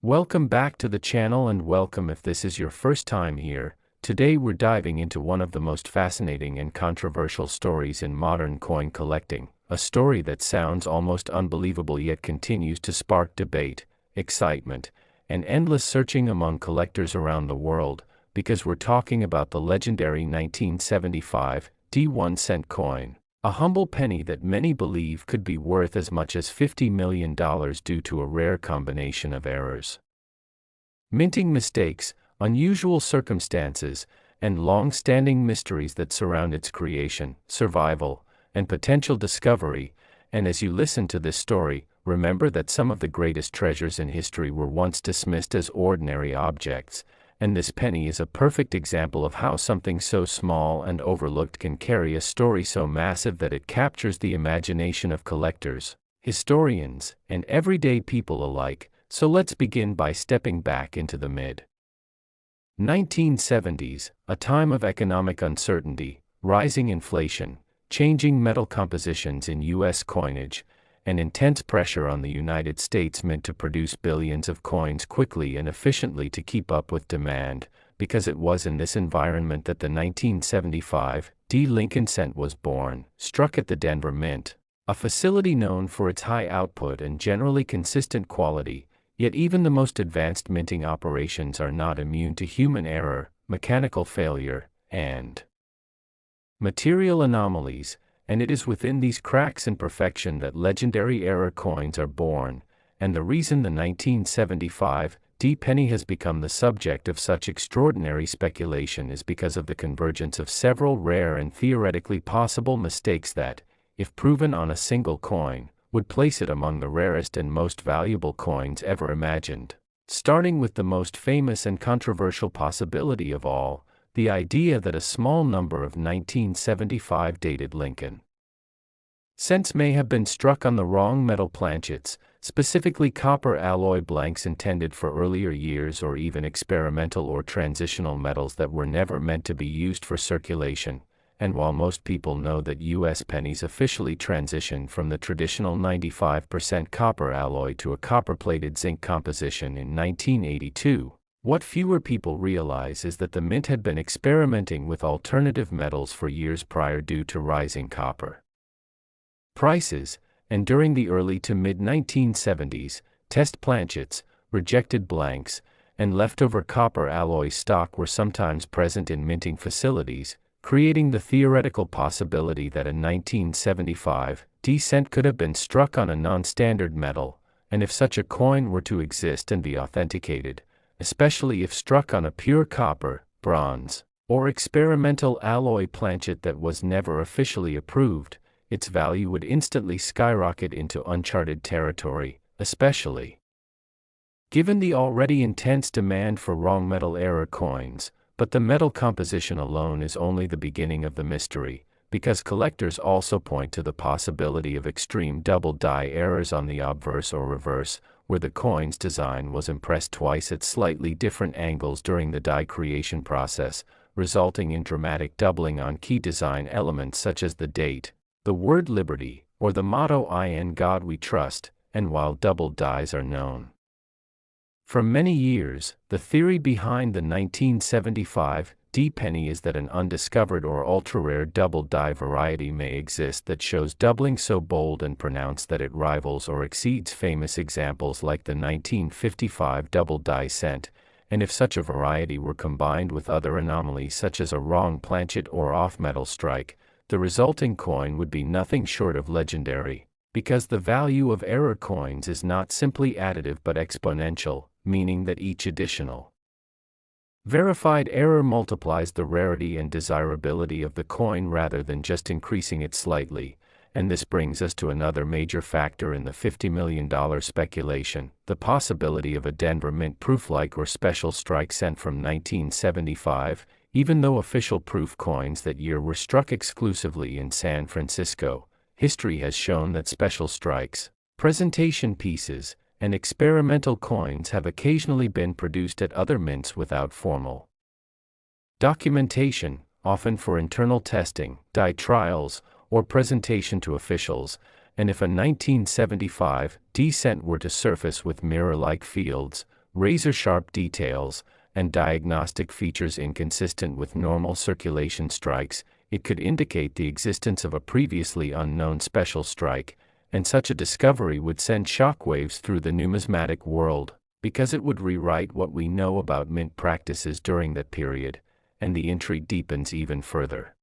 Welcome back to the channel and welcome if this is your first time here. Today we're diving into one of the most fascinating and controversial stories in modern coin collecting, a story that sounds almost unbelievable yet continues to spark debate, excitement, and endless searching among collectors around the world, because we're talking about the legendary 1975 1-cent coin. A humble penny that many believe could be worth as much as $50 million due to a rare combination of errors, minting mistakes, unusual circumstances, and long-standing mysteries that surround its creation, survival, and potential discovery. And as you listen to this story, remember that some of the greatest treasures in history were once dismissed as ordinary objects, and this penny is a perfect example of how something so small and overlooked can carry a story so massive that it captures the imagination of collectors, historians, and everyday people alike. So let's begin by stepping back into the mid-1970s, a time of economic uncertainty, rising inflation, changing metal compositions in U.S. coinage, and intense pressure on the United States Mint to produce billions of coins quickly and efficiently to keep up with demand. Because it was in this environment that the 1975 Lincoln cent was born, struck at the Denver Mint, a facility known for its high output and generally consistent quality. Yet even the most advanced minting operations are not immune to human error, mechanical failure, and material anomalies. And it is within these cracks in perfection that legendary error coins are born, and the reason the 1975 penny has become the subject of such extraordinary speculation is because of the convergence of several rare and theoretically possible mistakes that, if proven on a single coin, would place it among the rarest and most valuable coins ever imagined. Starting with the most famous and controversial possibility of all, the idea that a small number of 1975 dated Lincoln cents may have been struck on the wrong metal planchets, specifically copper alloy blanks intended for earlier years, or even experimental or transitional metals that were never meant to be used for circulation. And while most people know that U.S. pennies officially transitioned from the traditional 95% copper alloy to a copper-plated zinc composition in 1982, what fewer people realize is that the mint had been experimenting with alternative metals for years prior due to rising copper prices, and during the early to mid-1970s, test planchets, rejected blanks, and leftover copper alloy stock were sometimes present in minting facilities, creating the theoretical possibility that a 1975 cent could have been struck on a non-standard metal, and if such a coin were to exist and be authenticated, especially if struck on a pure copper, bronze, or experimental alloy planchet that was never officially approved, its value would instantly skyrocket into uncharted territory, especially given the already intense demand for wrong metal error coins. But the metal composition alone is only the beginning of the mystery, because collectors also point to the possibility of extreme double die errors on the obverse or reverse, where the coin's design was impressed twice at slightly different angles during the die creation process, resulting in dramatic doubling on key design elements such as the date, the word liberty, or the motto "In God We Trust." And while double dies are known for many years, the theory behind the 1975 penny is that an undiscovered or ultra-rare double die variety may exist that shows doubling so bold and pronounced that it rivals or exceeds famous examples like the 1955 double die cent. And if such a variety were combined with other anomalies such as a wrong planchet or off-metal strike, the resulting coin would be nothing short of legendary, because the value of error coins is not simply additive but exponential, meaning that each additional verified error multiplies the rarity and desirability of the coin rather than just increasing it slightly. And this brings us to another major factor in the $50 million speculation, the possibility of a Denver Mint proof-like or special strike cent from 1975, even though official proof coins that year were struck exclusively in San Francisco. History has shown that special strikes, presentation pieces, and experimental coins have occasionally been produced at other mints without formal documentation, often for internal testing, die trials, or presentation to officials. And if a 1975 cent were to surface with mirror-like fields, razor-sharp details, and diagnostic features inconsistent with normal circulation strikes, it could indicate the existence of a previously unknown special strike, and such a discovery would send shockwaves through the numismatic world, because it would rewrite what we know about mint practices during that period, and the intrigue deepens even further.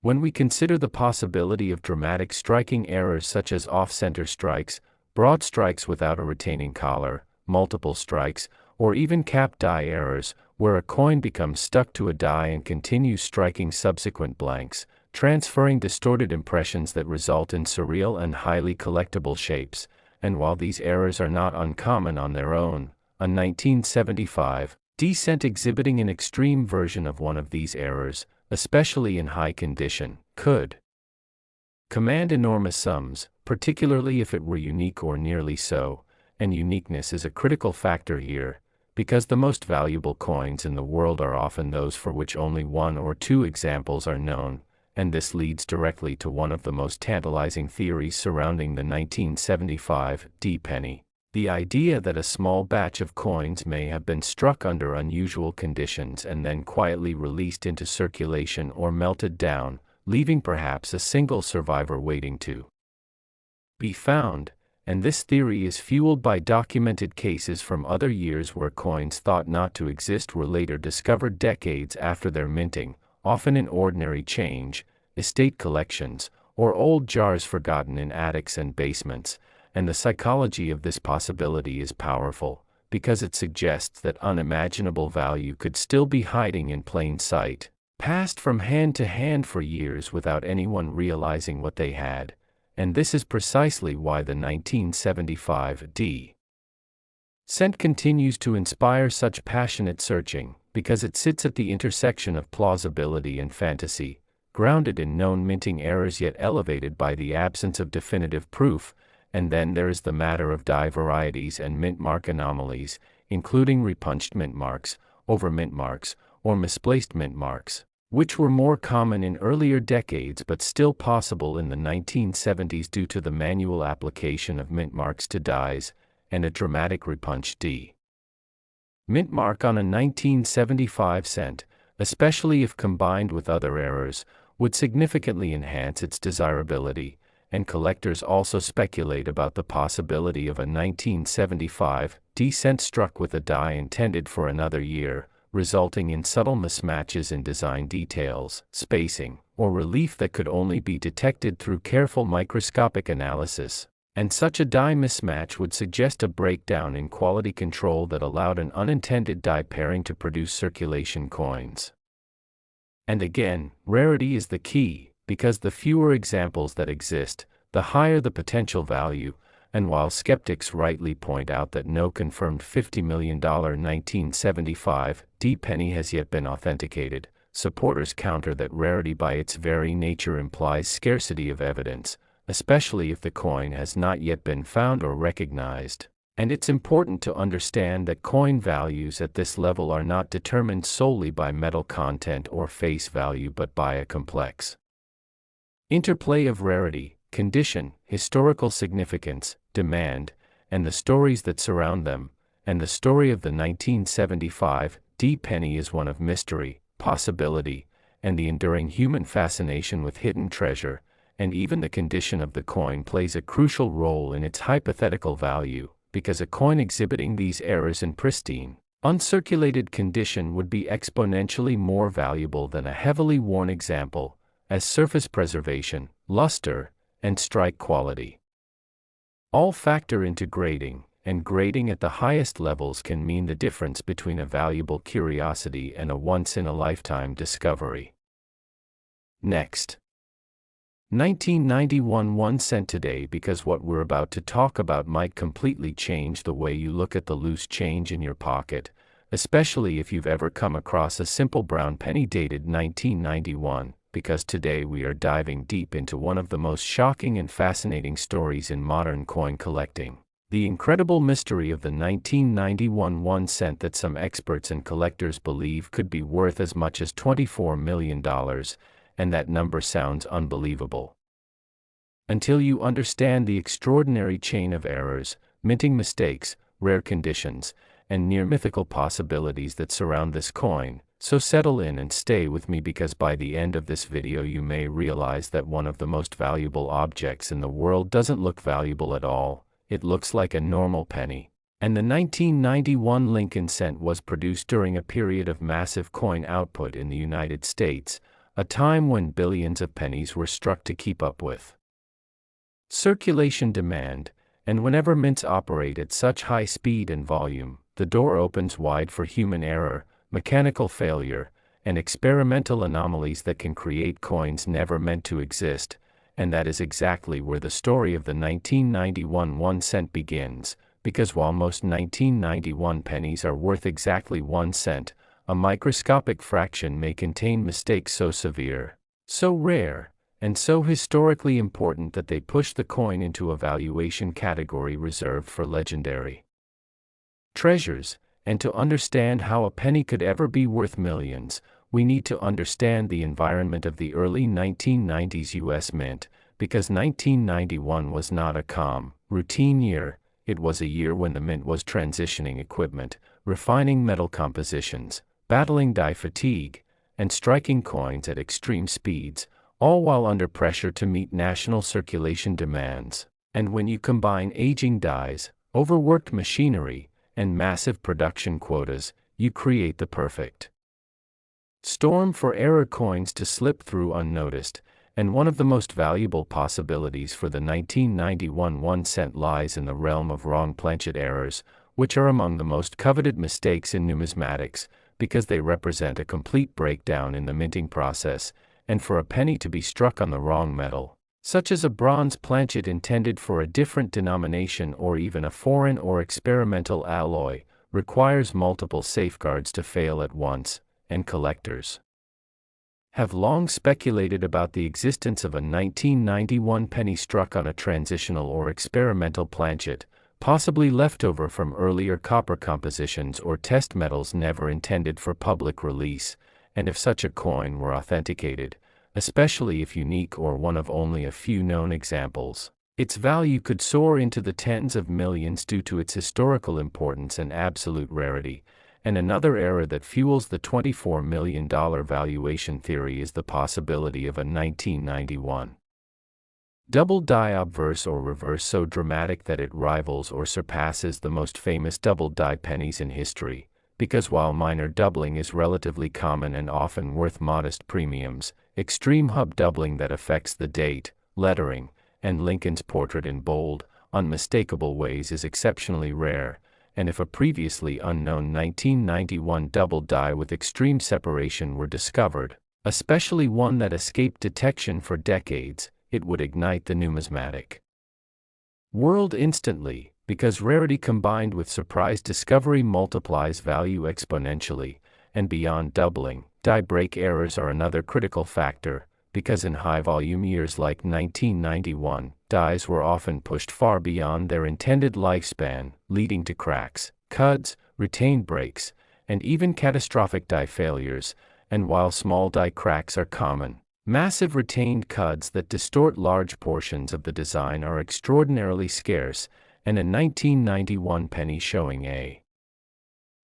When we consider the possibility of dramatic striking errors such as off-center strikes, broad strikes without a retaining collar, multiple strikes, or even cap die errors, where a coin becomes stuck to a die and continues striking subsequent blanks, transferring distorted impressions that result in surreal and highly collectible shapes, and while these errors are not uncommon on their own, a 1975 cent exhibiting an extreme version of one of these errors, especially in high condition, could command enormous sums, particularly if it were unique or nearly so, and uniqueness is a critical factor here, because the most valuable coins in the world are often those for which only one or two examples are known, and this leads directly to one of the most tantalizing theories surrounding the 1975 penny. The idea that a small batch of coins may have been struck under unusual conditions and then quietly released into circulation or melted down, leaving perhaps a single survivor waiting to be found, and this theory is fueled by documented cases from other years where coins thought not to exist were later discovered decades after their minting, often in ordinary change, estate collections, or old jars forgotten in attics and basements, and the psychology of this possibility is powerful, because it suggests that unimaginable value could still be hiding in plain sight, passed from hand to hand for years without anyone realizing what they had, and this is precisely why the 1975 cent continues to inspire such passionate searching, because it sits at the intersection of plausibility and fantasy, grounded in known minting errors yet elevated by the absence of definitive proof. And then there is the matter of die varieties and mint mark anomalies, including repunched mint marks, over mint marks, or misplaced mint marks, which were more common in earlier decades but still possible in the 1970s due to the manual application of mint marks to dies, and a dramatic repunched mint mark on a 1975 cent, especially if combined with other errors, would significantly enhance its desirability, and collectors also speculate about the possibility of a 1975 cent struck with a die intended for another year, resulting in subtle mismatches in design details, spacing, or relief that could only be detected through careful microscopic analysis, and such a die mismatch would suggest a breakdown in quality control that allowed an unintended die pairing to produce circulation coins. And again, rarity is the key, because the fewer examples that exist, the higher the potential value, and while skeptics rightly point out that no confirmed $50 million 1975 penny has yet been authenticated, supporters counter that rarity by its very nature implies scarcity of evidence, especially if the coin has not yet been found or recognized. And it's important to understand that coin values at this level are not determined solely by metal content or face value but by a complex interplay of rarity, condition, historical significance, demand, and the stories that surround them, and the story of the 1975 penny is one of mystery, possibility, and the enduring human fascination with hidden treasure, and even the condition of the coin plays a crucial role in its hypothetical value, because a coin exhibiting these errors in pristine, uncirculated condition would be exponentially more valuable than a heavily worn example, as surface preservation, luster, and strike quality all factor into grading, and grading at the highest levels can mean the difference between a valuable curiosity and a once-in-a-lifetime discovery. Next. 1991 1 cent today, because what we're about to talk about might completely change the way you look at the loose change in your pocket, especially if you've ever come across a simple brown penny dated 1991. Because today we are diving deep into one of the most shocking and fascinating stories in modern coin collecting, the incredible mystery of the 1991 1 cent that some experts and collectors believe could be worth as much as $24 million, and that number sounds unbelievable. Until you understand the extraordinary chain of errors, minting mistakes, rare conditions, and near-mythical possibilities that surround this coin, so settle in and stay with me because by the end of this video you may realize that one of the most valuable objects in the world doesn't look valuable at all, it looks like a normal penny. And the 1991 Lincoln cent was produced during a period of massive coin output in the United States, a time when billions of pennies were struck to keep up with circulation demand, and whenever mints operate at such high speed and volume, the door opens wide for human error, mechanical failure, and experimental anomalies that can create coins never meant to exist, and that is exactly where the story of the 1991 1 cent begins, because while most 1991 pennies are worth exactly 1 cent, a microscopic fraction may contain mistakes so severe, so rare, and so historically important that they push the coin into a valuation category reserved for legendary treasures. And to understand how a penny could ever be worth millions, we need to understand the environment of the early 1990s US Mint, because 1991 was not a calm, routine year. It was a year when the Mint was transitioning equipment, refining metal compositions, battling die fatigue, and striking coins at extreme speeds, all while under pressure to meet national circulation demands. And when you combine aging dies, overworked machinery, and massive production quotas, you create the perfect storm for error coins to slip through unnoticed. And one of the most valuable possibilities for the 1991 1 cent lies in the realm of wrong planchet errors, which are among the most coveted mistakes in numismatics, because they represent a complete breakdown in the minting process. And for a penny to be struck on the wrong metal, such as a bronze planchet intended for a different denomination or even a foreign or experimental alloy, requires multiple safeguards to fail at once, and collectors have long speculated about the existence of a 1991 penny struck on a transitional or experimental planchet, possibly leftover from earlier copper compositions or test metals never intended for public release, and if such a coin were authenticated, especially if unique or one of only a few known examples, its value could soar into the tens of millions due to its historical importance and absolute rarity. And another error that fuels the $24 million valuation theory is the possibility of a 1991 double die obverse or reverse so dramatic that it rivals or surpasses the most famous double die pennies in history, because while minor doubling is relatively common and often worth modest premiums, extreme hub doubling that affects the date, lettering, and Lincoln's portrait in bold, unmistakable ways is exceptionally rare. And if a previously unknown 1991 double die with extreme separation were discovered, especially one that escaped detection for decades, it would ignite the numismatic world instantly, because rarity combined with surprise discovery multiplies value exponentially. And beyond doubling, die break errors are another critical factor, because in high-volume years like 1991, dies were often pushed far beyond their intended lifespan, leading to cracks, cuds, retained breaks, and even catastrophic die failures. And while small die cracks are common, massive retained cuds that distort large portions of the design are extraordinarily scarce, and a 1991 penny showing a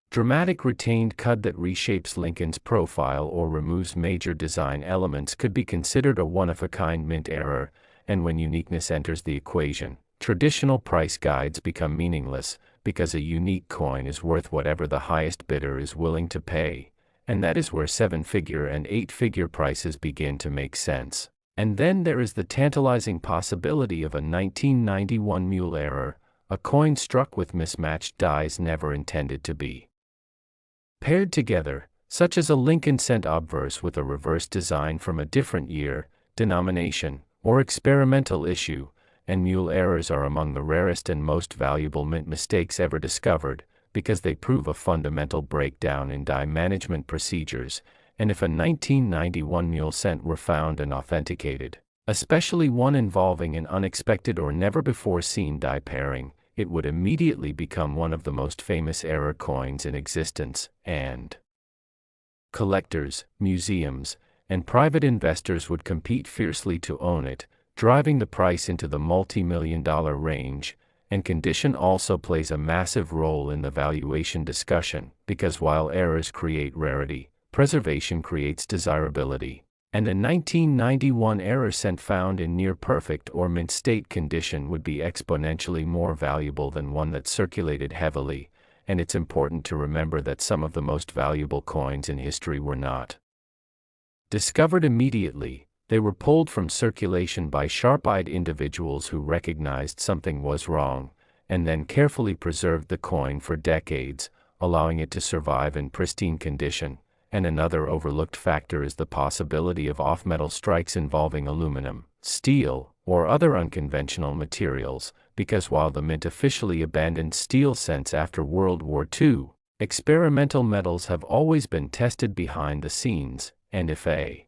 dramatic retained cud that reshapes Lincoln's profile or removes major design elements could be considered a one-of-a-kind mint error. And when uniqueness enters the equation, traditional price guides become meaningless, because a unique coin is worth whatever the highest bidder is willing to pay, and that is where 7-figure and 8-figure prices begin to make sense. And then there is the tantalizing possibility of a 1991 mule error, a coin struck with mismatched dies never intended to be paired together, such as a Lincoln cent obverse with a reverse design from a different year, denomination, or experimental issue. And mule errors are among the rarest and most valuable mint mistakes ever discovered, because they prove a fundamental breakdown in die management procedures. And if a 1991 mule cent were found and authenticated, especially one involving an unexpected or never-before-seen die pairing, it would immediately become one of the most famous error coins in existence, and collectors, museums, and private investors would compete fiercely to own it, driving the price into the multi-million-dollar range. and condition also plays a massive role in the valuation discussion, because while errors create rarity, preservation creates desirability. And a 1991 error cent found in near-perfect or mint-state condition would be exponentially more valuable than one that circulated heavily, and it's important to remember that some of the most valuable coins in history were not discovered immediately. They were pulled from circulation by sharp-eyed individuals who recognized something was wrong, and then carefully preserved the coin for decades, allowing it to survive in pristine condition. And another overlooked factor is the possibility of off-metal strikes involving aluminum, steel, or other unconventional materials, because while the mint officially abandoned steel cents after World War II, experimental metals have always been tested behind the scenes, and if a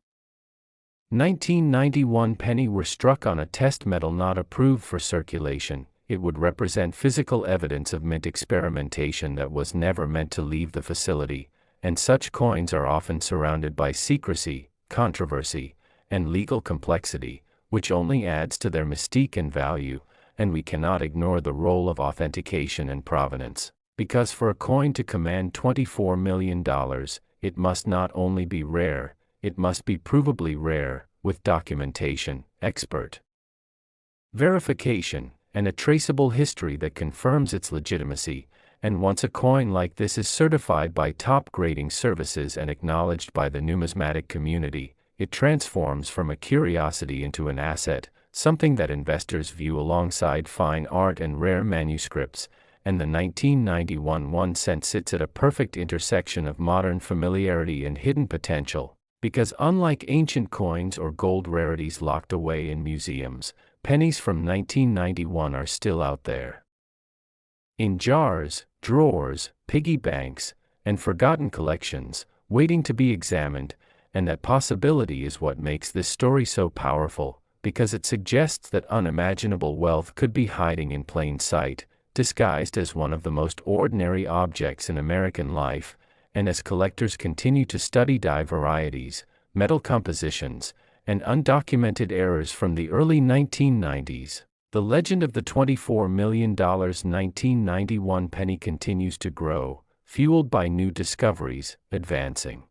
1991 penny were struck on a test metal not approved for circulation, it would represent physical evidence of mint experimentation that was never meant to leave the facility, and such coins are often surrounded by secrecy, controversy, and legal complexity, which only adds to their mystique and value, and we cannot ignore the role of authentication and provenance, because for a coin to command $24 million, it must not only be rare, it must be provably rare, with documentation, expert verification, and a traceable history that confirms its legitimacy. And once a coin like this is certified by top grading services and acknowledged by the numismatic community, it transforms from a curiosity into an asset, something that investors view alongside fine art and rare manuscripts. And the 1991 1 cent sits at a perfect intersection of modern familiarity and hidden potential, because unlike ancient coins or gold rarities locked away in museums, pennies from 1991 are still out there, in jars, drawers, piggy banks, and forgotten collections, waiting to be examined. And that possibility is what makes this story so powerful, because it suggests that unimaginable wealth could be hiding in plain sight, disguised as one of the most ordinary objects in American life. And as collectors continue to study die varieties, metal compositions, and undocumented errors from the early 1990s, the legend of the $24 million 1991 penny continues to grow, fueled by new discoveries, advancing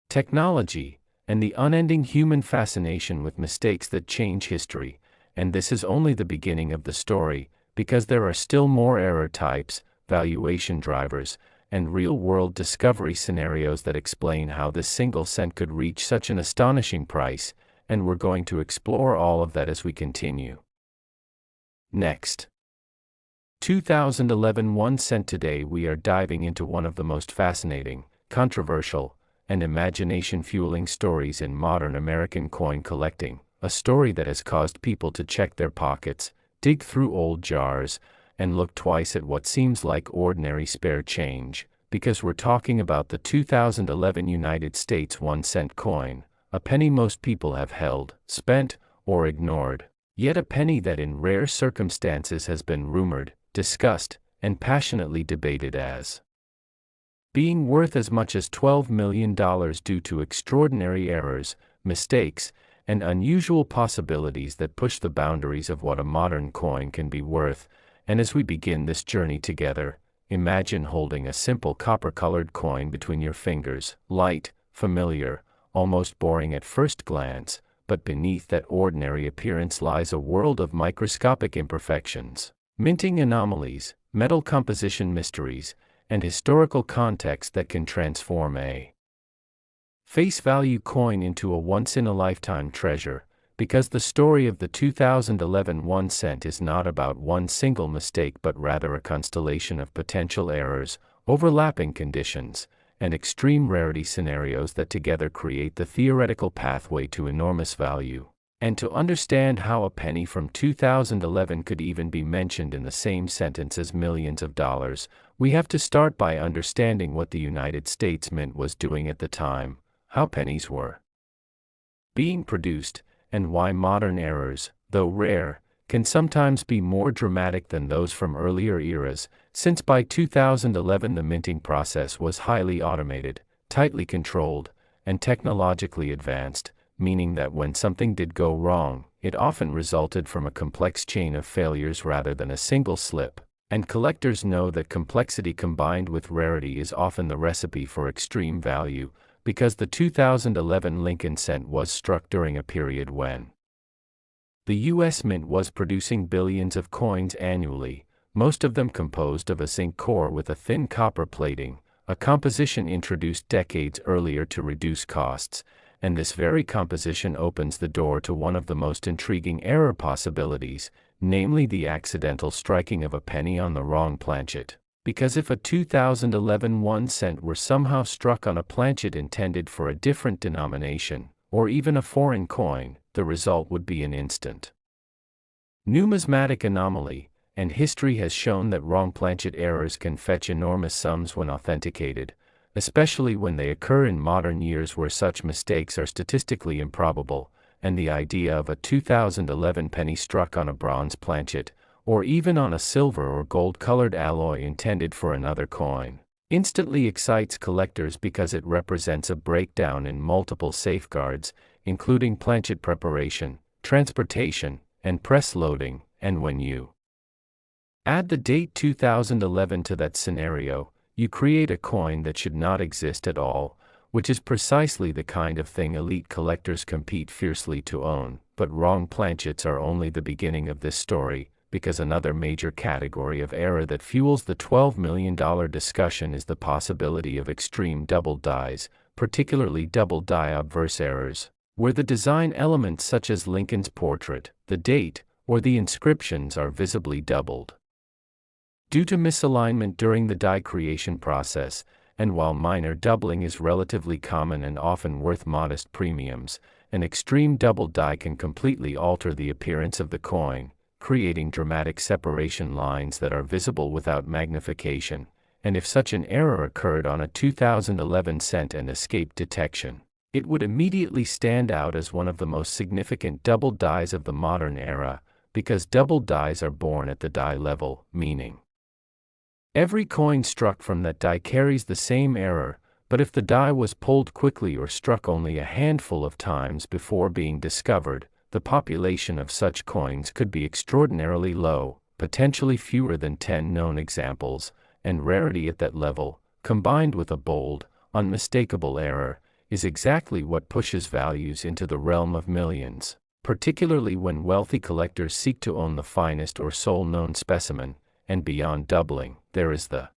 technology, and the unending human fascination with mistakes that change history. And this is only the beginning of the story, because there are still more error types, valuation drivers, and real-world discovery scenarios that explain how this single cent could reach such an astonishing price, and we're going to explore all of that as we continue. Next, 2011 1 cent. Today we are diving into one of the most fascinating, controversial, and imagination-fueling stories in modern American coin collecting, a story that has caused people to check their pockets, dig through old jars, and look twice at what seems like ordinary spare change, because we're talking about the 2011 United States 1 cent coin, a penny most people have held, spent, or ignored, yet a penny that in rare circumstances has been rumored, discussed, and passionately debated as being worth as much as $12 million due to extraordinary errors, mistakes, and unusual possibilities that push the boundaries of what a modern coin can be worth. And as we begin this journey together, imagine holding a simple copper-colored coin between your fingers, light, familiar, almost boring at first glance, but beneath that ordinary appearance lies a world of microscopic imperfections, minting anomalies, metal composition mysteries, and historical context that can transform a face value coin into a once-in-a-lifetime treasure. Because the story of the 2011 1 cent is not about one single mistake but rather a constellation of potential errors, overlapping conditions, and extreme rarity scenarios that together create the theoretical pathway to enormous value. And to understand how a penny from 2011 could even be mentioned in the same sentence as millions of dollars, we have to start by understanding what the United States Mint was doing at the time, how pennies were being produced, and why modern errors, though rare, can sometimes be more dramatic than those from earlier eras, since by 2011 the minting process was highly automated, tightly controlled, and technologically advanced, meaning that when something did go wrong, it often resulted from a complex chain of failures rather than a single slip. And collectors know that complexity combined with rarity is often the recipe for extreme value, because the 2011 Lincoln cent was struck during a period when the U.S. Mint was producing billions of coins annually, most of them composed of a zinc core with a thin copper plating, a composition introduced decades earlier to reduce costs, and this very composition opens the door to one of the most intriguing error possibilities, namely the accidental striking of a penny on the wrong planchet. Because if a 2011 1 cent were somehow struck on a planchet intended for a different denomination, or even a foreign coin, the result would be an instant numismatic anomaly, and history has shown that wrong planchet errors can fetch enormous sums when authenticated, especially when they occur in modern years where such mistakes are statistically improbable, and the idea of a 2011 penny struck on a bronze planchet, or even on a silver or gold-colored alloy intended for another coin, instantly excites collectors because it represents a breakdown in multiple safeguards, including planchet preparation, transportation, and press loading, and when you add the date 2011 to that scenario, you create a coin that should not exist at all, which is precisely the kind of thing elite collectors compete fiercely to own. But wrong planchets are only the beginning of this story, because another major category of error that fuels the $12 million discussion is the possibility of extreme double dies, particularly double die obverse errors, where the design elements such as Lincoln's portrait, the date, or the inscriptions are visibly doubled. Due to misalignment during the die creation process, and while minor doubling is relatively common and often worth modest premiums, an extreme double die can completely alter the appearance of the coin, creating dramatic separation lines that are visible without magnification, and if such an error occurred on a 2011 cent and escaped detection, it would immediately stand out as one of the most significant double dies of the modern era, because double dies are born at the die level, meaning every coin struck from that die carries the same error, but if the die was pulled quickly or struck only a handful of times before being discovered, the population of such coins could be extraordinarily low, potentially fewer than 10 known examples, and rarity at that level, combined with a bold, unmistakable error, is exactly what pushes values into the realm of millions, particularly when wealthy collectors seek to own the finest or sole known specimen. And beyond doubling, there is the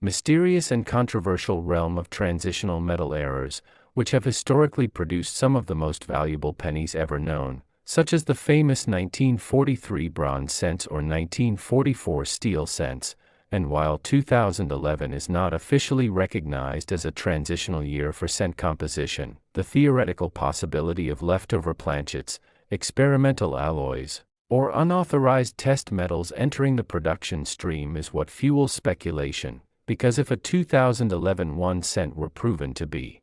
mysterious and controversial realm of transitional metal errors, which have historically produced some of the most valuable pennies ever known, such as the famous 1943 bronze cents or 1944 steel cents. And while 2011 is not officially recognized as a transitional year for cent composition, the theoretical possibility of leftover planchets, experimental alloys, or unauthorized test metals entering the production stream is what fuels speculation, because if a 2011 1 cent were proven to be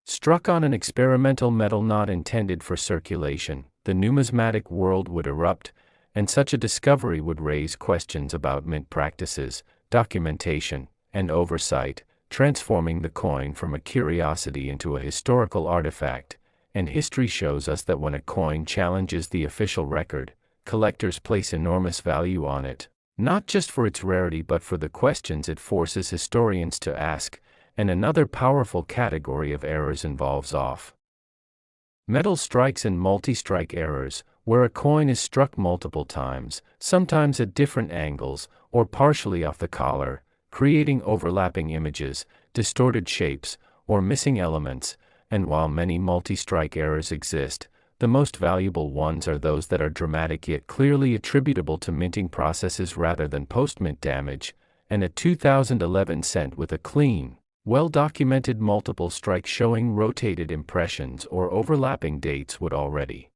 struck on an experimental metal not intended for circulation, the numismatic world would erupt, and such a discovery would raise questions about mint practices, documentation, and oversight, transforming the coin from a curiosity into a historical artifact. And history shows us that when a coin challenges the official record, collectors place enormous value on it, not just for its rarity but for the questions it forces historians to ask. And another powerful category of errors involves off-metal strikes and multi-strike errors, where a coin is struck multiple times, sometimes at different angles, or partially off the collar, creating overlapping images, distorted shapes, or missing elements. And while many multi-strike errors exist, the most valuable ones are those that are dramatic yet clearly attributable to minting processes rather than post-mint damage, and a 2011 cent with a clean, well-documented multiple strike showing rotated impressions or overlapping dates would already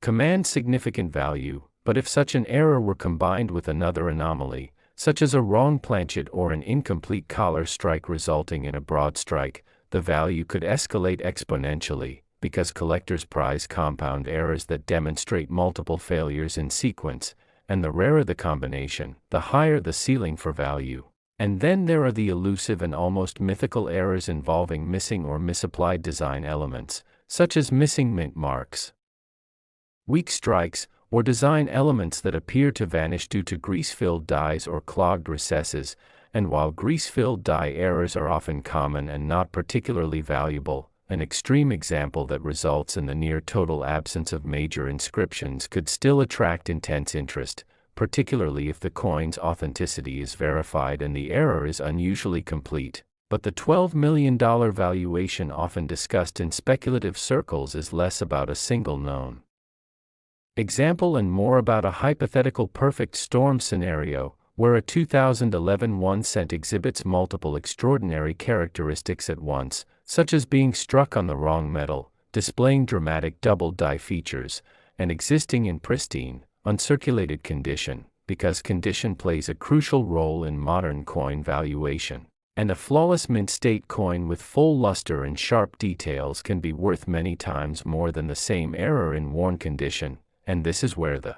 command significant value. But if such an error were combined with another anomaly, such as a wrong planchet or an incomplete collar strike resulting in a broad strike, the value could escalate exponentially, because collectors prize compound errors that demonstrate multiple failures in sequence, and the rarer the combination, the higher the ceiling for value. And then there are the elusive and almost mythical errors involving missing or misapplied design elements, such as missing mint marks, weak strikes, or design elements that appear to vanish due to grease-filled dies or clogged recesses, and while grease-filled die errors are often common and not particularly valuable, an extreme example that results in the near-total absence of major inscriptions could still attract intense interest, particularly if the coin's authenticity is verified and the error is unusually complete. But the $12 million valuation often discussed in speculative circles is less about a single known example and more about a hypothetical perfect storm scenario, where a 2011 1 cent exhibits multiple extraordinary characteristics at once, such as being struck on the wrong metal, displaying dramatic double die features, and existing in pristine, uncirculated condition, because condition plays a crucial role in modern coin valuation. And a flawless mint state coin with full luster and sharp details can be worth many times more than the same error in worn condition, and this is where the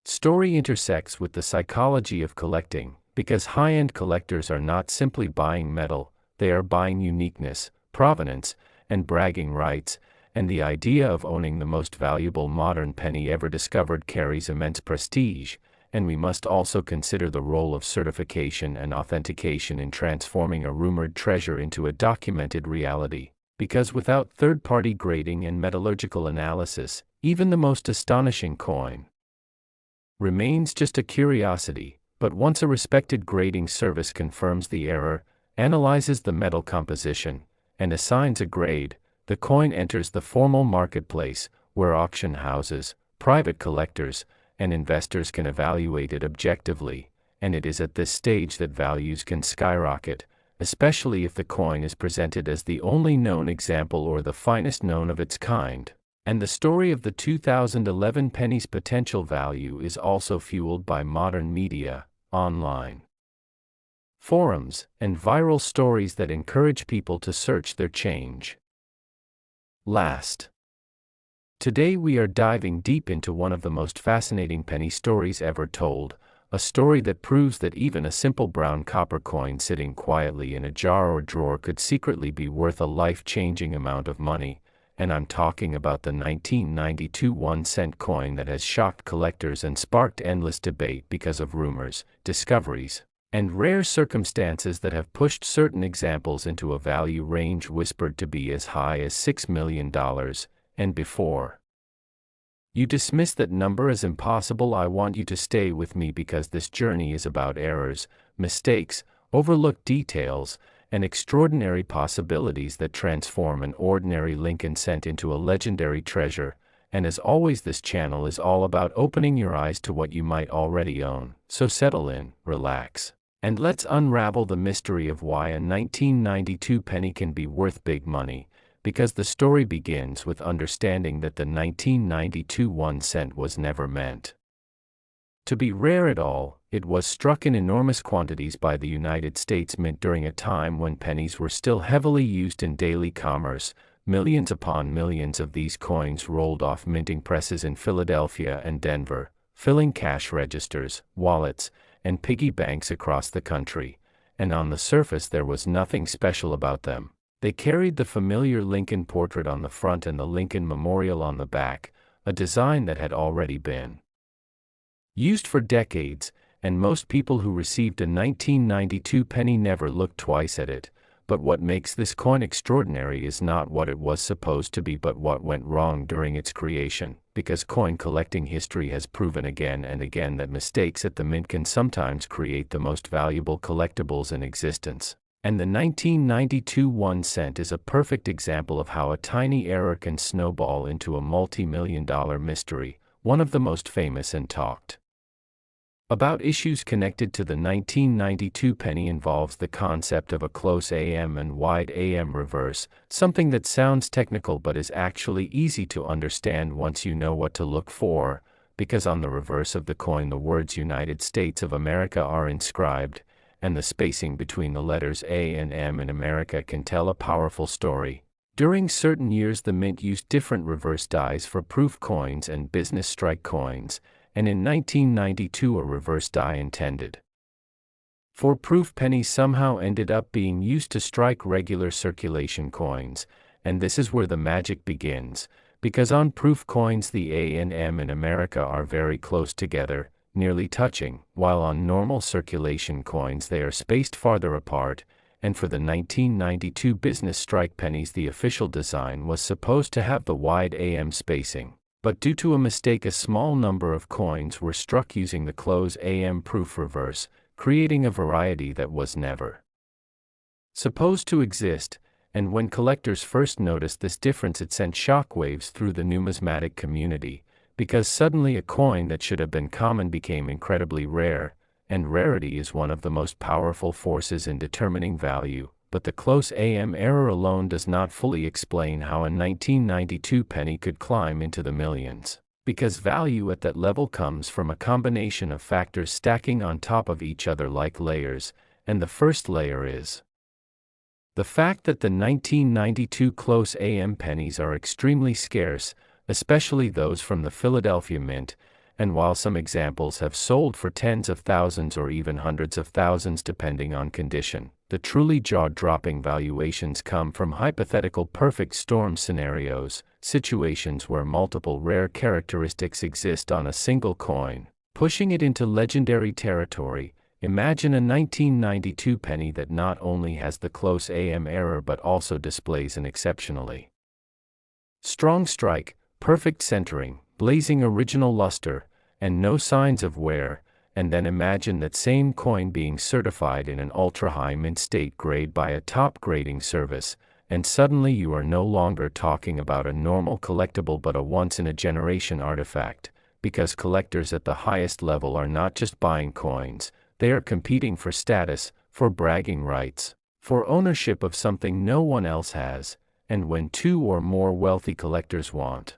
story intersects with the psychology of collecting, because high-end collectors are not simply buying metal, they are buying uniqueness, provenance, and bragging rights, and the idea of owning the most valuable modern penny ever discovered carries immense prestige. And we must also consider the role of certification and authentication in transforming a rumored treasure into a documented reality, because without third-party grading and metallurgical analysis, even the most astonishing coin remains just a curiosity. But once a respected grading service confirms the error, analyzes the metal composition, and assigns a grade, the coin enters the formal marketplace, where auction houses, private collectors, and investors can evaluate it objectively, and it is at this stage that values can skyrocket, especially if the coin is presented as the only known example or the finest known of its kind. And the story of the 2011 penny's potential value is also fueled by modern media, online forums, and viral stories that encourage people to search their change. Last. Today we are diving deep into one of the most fascinating penny stories ever told, a story that proves that even a simple brown copper coin sitting quietly in a jar or drawer could secretly be worth a life-changing amount of money, and I'm talking about the 1992 1-cent coin that has shocked collectors and sparked endless debate because of rumors, discoveries, and rare circumstances that have pushed certain examples into a value range whispered to be as high as $6 million. And before you dismiss that number as impossible, I want you to stay with me because this journey is about errors, mistakes, overlooked details, and extraordinary possibilities that transform an ordinary Lincoln cent into a legendary treasure. And as always, this channel is all about opening your eyes to what you might already own. So settle in, relax, and let's unravel the mystery of why a 1992 penny can be worth big money. Because the story begins with understanding that the 1992 1 cent was never meant to be rare at all. It was struck in enormous quantities by the United States Mint during a time when pennies were still heavily used in daily commerce. Millions upon millions of these coins rolled off minting presses in Philadelphia and Denver, filling cash registers, wallets, and piggy banks across the country. And on the surface there was nothing special about them. They carried the familiar Lincoln portrait on the front and the Lincoln Memorial on the back, a design that had already been used for decades, and most people who received a 1992 penny never looked twice at it. But what makes this coin extraordinary is not what it was supposed to be but what went wrong during its creation, because coin collecting history has proven again and again that mistakes at the mint can sometimes create the most valuable collectibles in existence. And the 1992 1 cent is a perfect example of how a tiny error can snowball into a multi-million-dollar mystery, one of the most famous and talked about issues connected to the 1992 penny involves the concept of a close AM and wide AM reverse, something that sounds technical but is actually easy to understand once you know what to look for, because on the reverse of the coin the words United States of America are inscribed, and the spacing between the letters A and M in America can tell a powerful story. During certain years the mint used different reverse dies for proof coins and business strike coins, and in 1992 a reverse die intended for proof penny somehow ended up being used to strike regular circulation coins, and this is where the magic begins, because on proof coins the A and M in America are very close together, nearly touching, while on normal circulation coins they are spaced farther apart, and for the 1992 business strike pennies the official design was supposed to have the wide AM spacing, but due to a mistake a small number of coins were struck using the close AM proof reverse, creating a variety that was never supposed to exist, and when collectors first noticed this difference it sent shockwaves through the numismatic community, because suddenly a coin that should have been common became incredibly rare, and rarity is one of the most powerful forces in determining value, but the close AM error alone does not fully explain how a 1992 penny could climb into the millions, because value at that level comes from a combination of factors stacking on top of each other like layers, and the first layer is the fact that the 1992 close AM pennies are extremely scarce, especially those from the Philadelphia Mint, and while some examples have sold for tens of thousands or even hundreds of thousands depending on condition, the truly jaw-dropping valuations come from hypothetical perfect storm scenarios, situations where multiple rare characteristics exist on a single coin, pushing it into legendary territory. Imagine a 1992 penny that not only has the close AM error but also displays an exceptionally strong strike, perfect centering, blazing original luster, and no signs of wear, and then imagine that same coin being certified in an ultra-high mint state grade by a top grading service, and suddenly you are no longer talking about a normal collectible but a once-in-a-generation artifact, because collectors at the highest level are not just buying coins, they are competing for status, for bragging rights, for ownership of something no one else has, and when two or more wealthy collectors want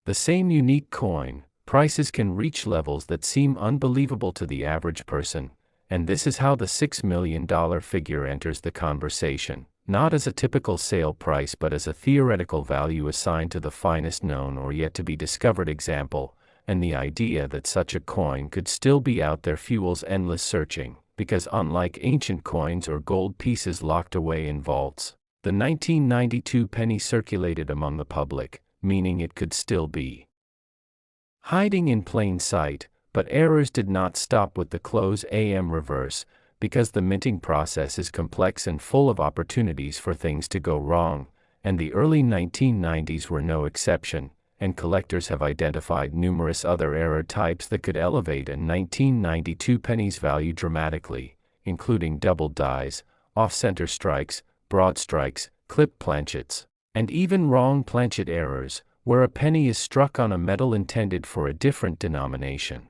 the same unique coin, prices can reach levels that seem unbelievable to the average person, and this is how the $6 million figure enters the conversation, not as a typical sale price but as a theoretical value assigned to the finest known or yet to be discovered example, and the idea that such a coin could still be out there fuels endless searching, because unlike ancient coins or gold pieces locked away in vaults, the 1992 penny circulated among the public, meaning it could still be hiding in plain sight, but errors did not stop with the close AM reverse, because the minting process is complex and full of opportunities for things to go wrong, and the early 1990s were no exception, and collectors have identified numerous other error types that could elevate a 1992 penny's value dramatically, including double dies, off-center strikes, broad strikes, clip planchets, and even wrong planchet errors, where a penny is struck on a metal intended for a different denomination.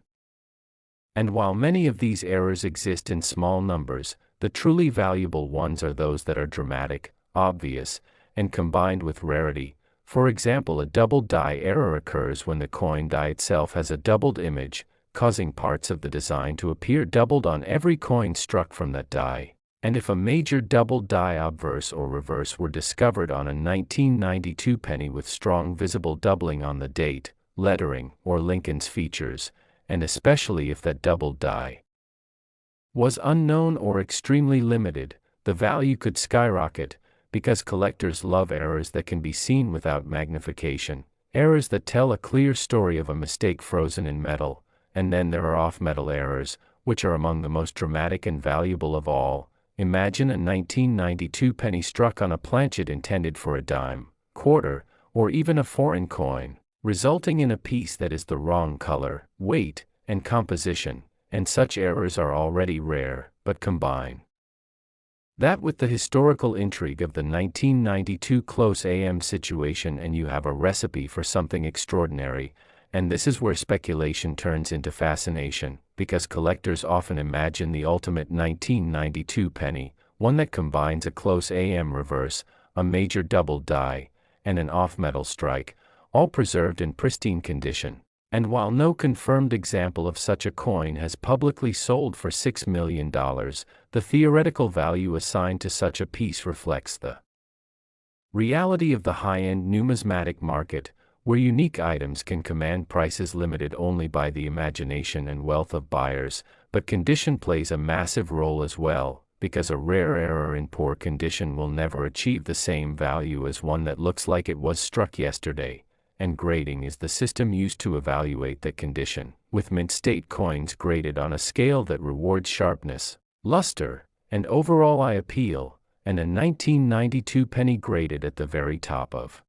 And while many of these errors exist in small numbers, the truly valuable ones are those that are dramatic, obvious, and combined with rarity. For example, a double die error occurs when the coin die itself has a doubled image, causing parts of the design to appear doubled on every coin struck from that die. And if a major double die obverse or reverse were discovered on a 1992 penny with strong visible doubling on the date, lettering, or Lincoln's features, and especially if that double die was unknown or extremely limited, the value could skyrocket, because collectors love errors that can be seen without magnification, errors that tell a clear story of a mistake frozen in metal, and then there are off-metal errors, which are among the most dramatic and valuable of all. Imagine a 1992 penny struck on a planchet intended for a dime, quarter, or even a foreign coin, resulting in a piece that is the wrong color, weight, and composition, and such errors are already rare, but combine that with the historical intrigue of the 1992 close AM situation and you have a recipe for something extraordinary, and this is where speculation turns into fascination, because collectors often imagine the ultimate 1992 penny, one that combines a close AM reverse, a major double die, and an off-metal strike, all preserved in pristine condition. And while no confirmed example of such a coin has publicly sold for $6 million, the theoretical value assigned to such a piece reflects the reality of the high-end numismatic market, where unique items can command prices limited only by the imagination and wealth of buyers, but condition plays a massive role as well, because a rare error in poor condition will never achieve the same value as one that looks like it was struck yesterday, and grading is the system used to evaluate that condition, with mint state coins graded on a scale that rewards sharpness, luster, and overall eye appeal, and a 1992 penny graded at the very top of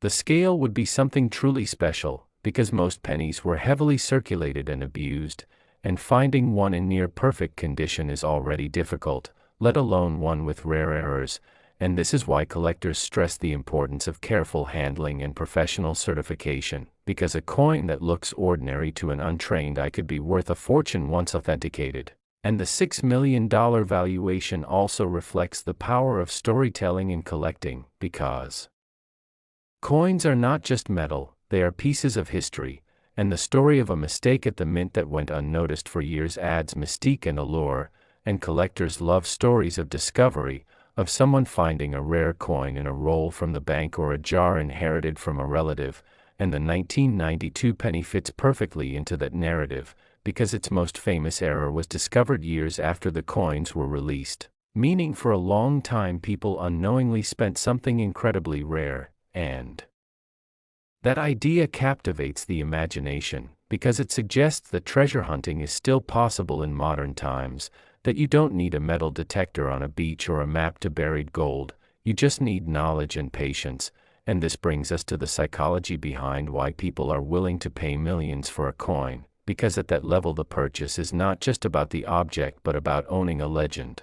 the scale would be something truly special, because most pennies were heavily circulated and abused, and finding one in near-perfect condition is already difficult, let alone one with rare errors, and this is why collectors stress the importance of careful handling and professional certification, because a coin that looks ordinary to an untrained eye could be worth a fortune once authenticated. And the $6 million valuation also reflects the power of storytelling in collecting, because coins are not just metal, they are pieces of history, and the story of a mistake at the mint that went unnoticed for years adds mystique and allure, and collectors love stories of discovery, of someone finding a rare coin in a roll from the bank or a jar inherited from a relative, and the 1992 penny fits perfectly into that narrative, because its most famous error was discovered years after the coins were released, meaning for a long time people unknowingly spent something incredibly rare, and that idea captivates the imagination, because it suggests that treasure hunting is still possible in modern times, that you don't need a metal detector on a beach or a map to buried gold, you just need knowledge and patience, and this brings us to the psychology behind why people are willing to pay millions for a coin, because at that level the purchase is not just about the object but about owning a legend.